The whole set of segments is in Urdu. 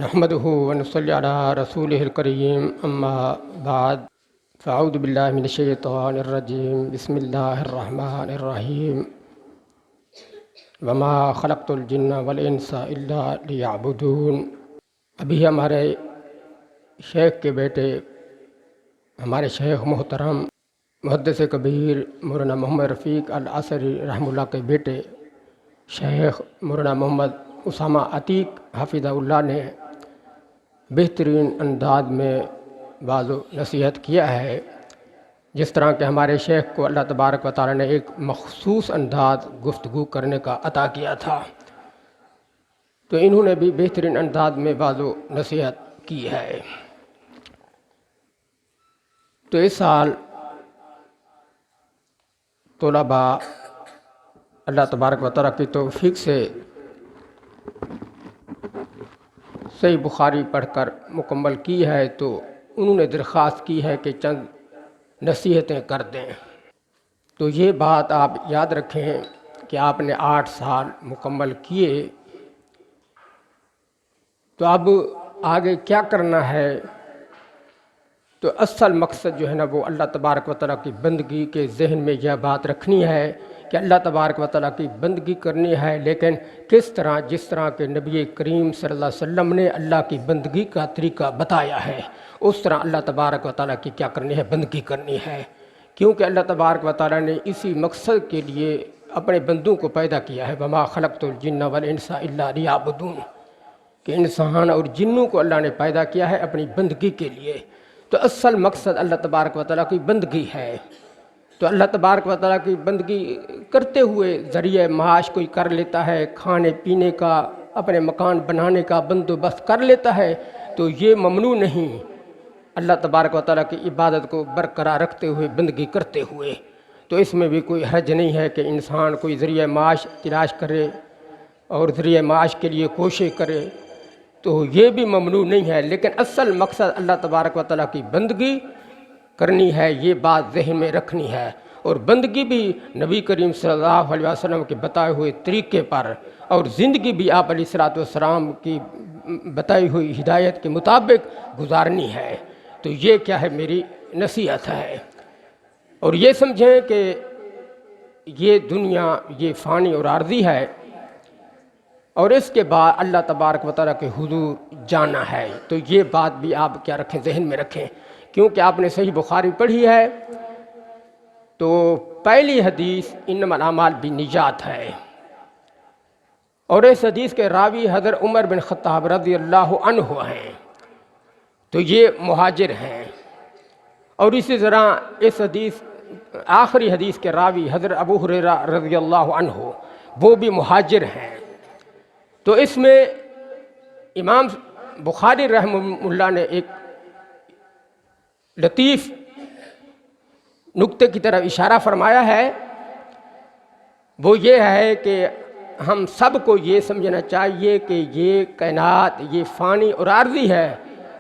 نحمدہ ونصلی علی رسولہ الکریم اما بعد فاعوذ باللہ من الشیطان الرجیم بسم اللہ الرحمن الرحیم وما خلقت الجن والانس الا لیعبدون۔ ابھی ہمارے شیخ کے بیٹے، ہمارے شیخ محترم محدث کبیر مولانا محمد رفیق العصری رحمہ اللہ کے بیٹے شیخ مولانا محمد اسامہ عتیق حفظہ اللہ نے بہترین انداز میں بعض نصیحت کیا ہے۔ جس طرح کہ ہمارے شیخ کو اللہ تبارک و تعالی نے ایک مخصوص انداز گفتگو کرنے کا عطا کیا تھا، تو انہوں نے بھی بہترین انداز میں بعض نصیحت کی ہے۔ تو اس سال طلباء اللہ تبارک و تعالی کی توفیق سے صحیح بخاری پڑھ کر مکمل کی ہے، تو انہوں نے درخواست کی ہے کہ چند نصیحتیں کر دیں۔ تو یہ بات آپ یاد رکھیں کہ آپ نے 8 سال مکمل کیے، تو اب آگے کیا کرنا ہے؟ تو اصل مقصد جو ہے نا وہ اللہ تبارک و تعالیٰ کی بندگی کے ذہن میں یہ بات رکھنی ہے کہ اللہ تبارک و تعالیٰ کی بندگی کرنی ہے، لیکن کس طرح؟ جس طرح کہ نبی کریم صلی اللہ علیہ وسلم نے اللہ کی بندگی کا طریقہ بتایا ہے، اس طرح اللہ تبارک و تعالیٰ کی کیا کرنی ہے؟ بندگی کرنی ہے۔ کیونکہ اللہ تبارک و تعالیٰ نے اسی مقصد کے لیے اپنے بندوں کو پیدا کیا ہے، وما خلقت الجن والانس الا لیعبدون، کہ انسان اور جنوں کو اللہ نے پیدا کیا ہے اپنی بندگی کے لیے۔ تو اصل مقصد اللہ تبارک و تعالیٰ کی بندگی ہے۔ تو اللہ تبارک و تعالیٰ کی بندگی کرتے ہوئے ذریعہ معاش کوئی کر لیتا ہے، کھانے پینے کا، اپنے مکان بنانے کا بندوبست کر لیتا ہے، تو یہ ممنوع نہیں۔ اللہ تبارک و تعالیٰ کی عبادت کو برقرار رکھتے ہوئے بندگی کرتے ہوئے، تو اس میں بھی کوئی حرج نہیں ہے کہ انسان کوئی ذریعہ معاش تلاش کرے اور ذریعہ معاش کے لیے کوشش کرے، تو یہ بھی ممنوع نہیں ہے۔ لیکن اصل مقصد اللہ تبارک و تعالیٰ کی بندگی کرنی ہے، یہ بات ذہن میں رکھنی ہے۔ اور بندگی بھی نبی کریم صلی اللہ علیہ وسلم کے بتائے ہوئے طریقے پر، اور زندگی بھی آپ علیہ السلام کی بتائی ہوئی ہدایت کے مطابق گزارنی ہے۔ تو یہ کیا ہے؟ میری نصیحت ہے۔ اور یہ سمجھیں کہ یہ دنیا یہ فانی اور عارضی ہے، اور اس کے بعد اللہ تبارک و تعالیٰ کے حضور جانا ہے۔ تو یہ بات بھی آپ کیا رکھیں؟ ذہن میں رکھیں، کیونکہ آپ نے صحیح بخاری پڑھی ہے، تو پہلی حدیث انما الاعمال بالنیات ہے، اور اس حدیث کے راوی حضرت عمر بن خطاب رضی اللہ عنہ ہیں، تو یہ مہاجر ہیں۔ اور اسی طرح اس حدیث آخری حدیث کے راوی حضرت ابو ہریرہ رضی اللہ عنہ، وہ بھی مہاجر ہیں۔ تو اس میں امام بخاری رحمہ اللہ نے ایک لطیف نکتے کی طرف اشارہ فرمایا ہے، وہ یہ ہے کہ ہم سب کو یہ سمجھنا چاہیے کہ یہ کائنات یہ فانی اور عارضی ہے،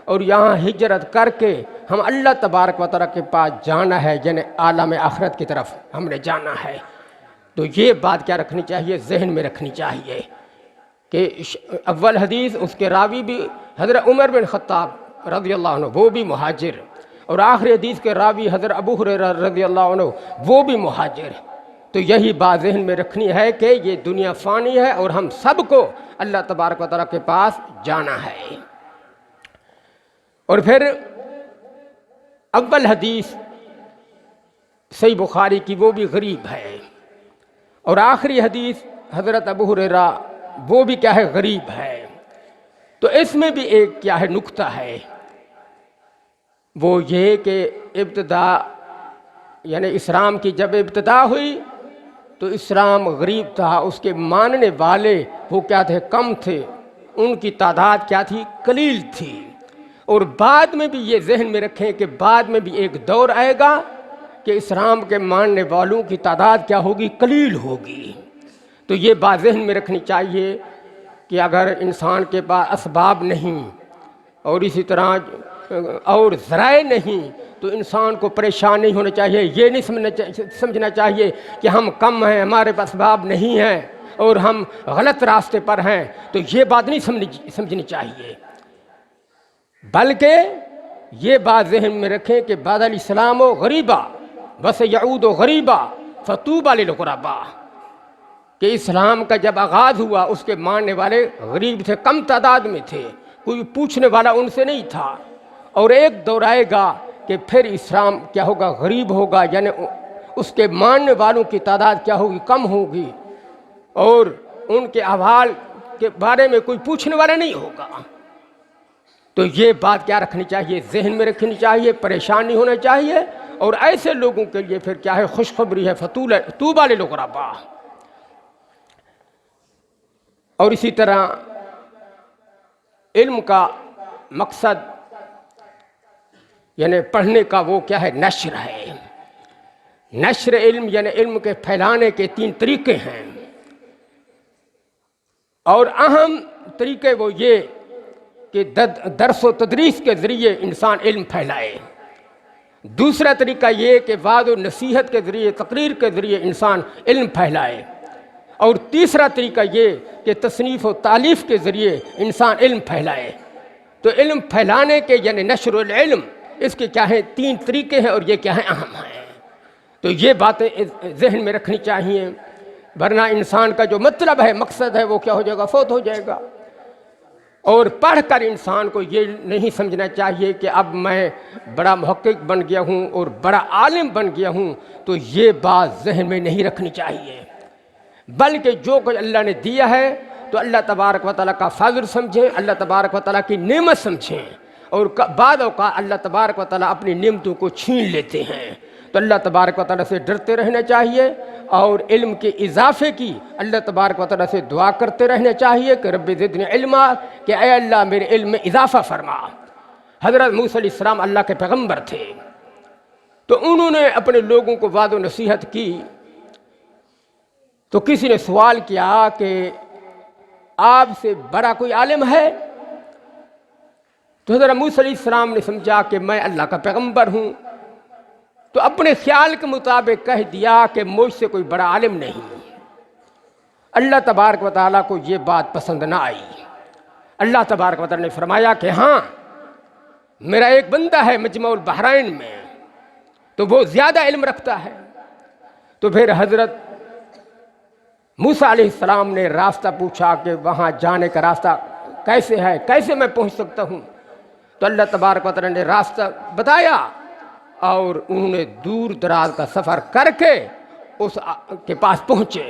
اور یہاں ہجرت کر کے ہم اللہ تبارک و تعالیٰ کے پاس جانا ہے، یعنی عالم آخرت کی طرف ہم نے جانا ہے۔ تو یہ بات کیا رکھنی چاہیے؟ ذہن میں رکھنی چاہیے کہ اول حدیث اس کے راوی بھی حضرت عمر بن خطاب رضی اللہ عنہ، وہ بھی مہاجر، اور آخری حدیث کے راوی حضرت ابو ہریرہ رضی اللہ عنہ، وہ بھی مہاجر۔ تو یہی بات ذہن میں رکھنی ہے کہ یہ دنیا فانی ہے، اور ہم سب کو اللہ تبارک و تعالیٰ کے پاس جانا ہے۔ اور پھر اول حدیث صحیح بخاری کی وہ بھی غریب ہے، اور آخری حدیث حضرت ابو ہریرہ وہ بھی کیا ہے؟ غریب ہے۔ تو اس میں بھی ایک کیا ہے نکتہ ہے، وہ یہ کہ ابتدا یعنی اسلام کی جب ابتدا ہوئی تو اسلام غریب تھا، اس کے ماننے والے وہ کیا تھے؟ کم تھے، ان کی تعداد کیا تھی؟ قلیل تھی۔ اور بعد میں بھی یہ ذہن میں رکھیں کہ بعد میں بھی ایک دور آئے گا کہ اسلام کے ماننے والوں کی تعداد کیا ہوگی؟ قلیل ہوگی۔ تو یہ بات ذہن میں رکھنی چاہیے کہ اگر انسان کے پاس اسباب نہیں، اور اسی طرح اور ذرائع نہیں، تو انسان کو پریشان نہیں ہونا چاہیے۔ یہ نہیں سمجھنا چاہیے کہ ہم کم ہیں، ہمارے پاس اسباب نہیں ہیں اور ہم غلط راستے پر ہیں، تو یہ بات نہیں سمجھنی چاہیے۔ بلکہ یہ بات ذہن میں رکھیں کہ بعد الاسلام و غریبا بس یعود و غریبا فطوبى للغرباء، کہ اسلام کا جب آغاز ہوا اس کے ماننے والے غریب تھے، کم تعداد میں تھے، کوئی پوچھنے والا ان سے نہیں تھا، اور ایک دور آئے گا کہ پھر اسلام کیا ہوگا، غریب ہوگا، یعنی اس کے ماننے والوں کی تعداد کیا ہوگی، کم ہوگی، اور ان کے احوال کے بارے میں کوئی پوچھنے والا نہیں ہوگا۔ تو یہ بات کیا رکھنی چاہیے، ذہن میں رکھنی چاہیے، پریشان نہیں ہونا چاہیے، اور ایسے لوگوں کے لیے پھر کیا ہے، خوشخبری ہے، طوبیٰ للغرباء۔ اور اسی طرح علم کا مقصد یعنی پڑھنے کا وہ کیا ہے، نشر ہے۔ نشر علم یعنی علم کے پھیلانے کے 3 طریقے ہیں، اور اہم طریقے وہ یہ کہ درس و تدریس کے ذریعے انسان علم پھیلائے۔ دوسرا طریقہ یہ کہ وعظ و نصیحت کے ذریعے، تقریر کے ذریعے انسان علم پھیلائے، اور تیسرا طریقہ یہ کہ تصنیف و تالیف کے ذریعے انسان علم پھیلائے۔ تو علم پھیلانے کے یعنی نشر العلم، اس کے کیا ہیں، 3 طریقے ہیں، اور یہ کیا ہیں، اہم ہیں۔ تو یہ باتیں ذہن میں رکھنی چاہیے، ورنہ انسان کا جو مطلب ہے، مقصد ہے، وہ کیا ہو جائے گا، فوت ہو جائے گا۔ اور پڑھ کر انسان کو یہ نہیں سمجھنا چاہیے کہ اب میں بڑا محقق بن گیا ہوں اور بڑا عالم بن گیا ہوں، تو یہ بات ذہن میں نہیں رکھنی چاہیے، بلکہ جو کچھ اللہ نے دیا ہے تو اللہ تبارک و تعالیٰ کا فضل سمجھیں، اللہ تبارک و تعالیٰ کی نعمت سمجھیں، اور بعد اوقات اللہ تبارک و تعالیٰ اپنی نعمتوں کو چھین لیتے ہیں، تو اللہ تبارک و تعالیٰ سے ڈرتے رہنا چاہیے، اور علم کے اضافے کی اللہ تبارک و تعالیٰ سے دعا کرتے رہنا چاہیے کہ رب زدنی علما، کہ اے اللہ میرے علم میں اضافہ فرما۔ حضرت موسیٰ علیہ السلام اللہ کے پیغمبر تھے، تو انہوں نے اپنے لوگوں کو وعظ و نصیحت کی، تو کسی نے سوال کیا کہ آپ سے بڑا کوئی عالم ہے؟ تو حضرت موسیٰ علیہ السلام نے سمجھا کہ میں اللہ کا پیغمبر ہوں، تو اپنے خیال کے مطابق کہہ دیا کہ مجھ سے کوئی بڑا عالم نہیں۔ اللہ تبارک و تعالیٰ کو یہ بات پسند نہ آئی۔ اللہ تبارک و تعالیٰ نے فرمایا کہ ہاں، میرا ایک بندہ ہے مجمع البحرین میں، تو وہ زیادہ علم رکھتا ہے۔ تو پھر حضرت موسیٰ علیہ السلام نے راستہ پوچھا کہ وہاں جانے کا راستہ کیسے ہے، کیسے میں پہنچ سکتا ہوں؟ تو اللہ تبارک و تعالیٰ نے راستہ بتایا، اور انہوں نے دور دراز کا سفر کر کے اس کے پاس پہنچے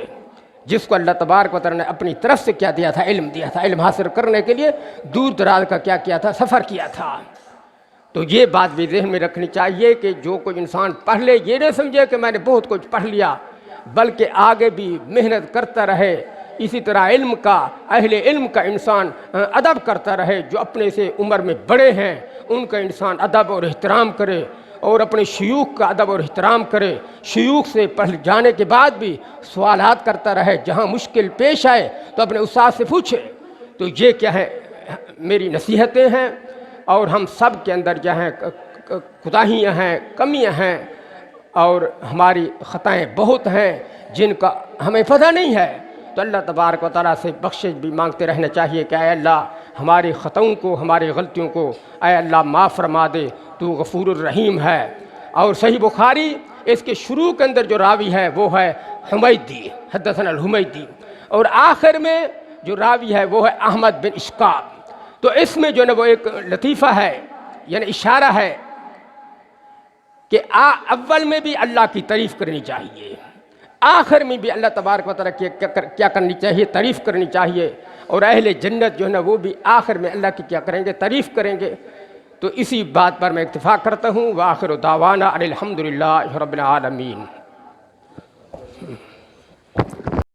جس کو اللہ تبارک و تعالیٰ نے اپنی طرف سے کیا دیا تھا، علم دیا تھا۔ علم حاصل کرنے کے لیے دور دراز کا کیا کیا تھا، سفر کیا تھا۔ تو یہ بات بھی ذہن میں رکھنی چاہیے کہ جو کوئی انسان پڑھ لے، یہ نہ سمجھے کہ میں نے بہت کچھ پڑھ لیا، بلکہ آگے بھی محنت کرتا رہے۔ اسی طرح علم کا، اہل علم کا انسان ادب کرتا رہے، جو اپنے سے عمر میں بڑے ہیں ان کا انسان ادب اور احترام کرے، اور اپنے شیوخ کا ادب اور احترام کرے۔ شیوخ سے پڑھ جانے کے بعد بھی سوالات کرتا رہے، جہاں مشکل پیش آئے تو اپنے استاد سے پوچھے۔ تو یہ کیا ہے، میری نصیحتیں ہیں، اور ہم سب کے اندر جو ہیں کوتاہیاں ہیں، کمیاں ہیں، اور ہماری خطائیں بہت ہیں جن کا ہمیں پتہ نہیں ہے، تو اللہ تبارک و تعالیٰ سے بخشش بھی مانگتے رہنا چاہیے کہ اے اللہ ہماری خطاؤں کو، ہماری غلطیوں کو اے اللہ معاف فرما دے، تو غفور الرحیم ہے۔ اور صحیح بخاری اس کے شروع کے اندر جو راوی ہے وہ ہے حمیدی، حدثنا الحمیدی، اور آخر میں جو راوی ہے وہ ہے احمد بن اشقاق۔ تو اس میں جو ہے وہ ایک لطیفہ ہے، یعنی اشارہ ہے کہ اول میں بھی اللہ کی تعریف کرنی چاہیے، آخر میں بھی اللہ تبارک و تعالیٰ کی کیا کرنی چاہیے، تعریف کرنی چاہیے، اور اہل جنت جو ہے نا وہ بھی آخر میں اللہ کی کیا کریں گے، تعریف کریں گے۔ تو اسی بات پر میں اتفاق کرتا ہوں۔ وآخر دعوانا ان الحمد للہ رب العالمین۔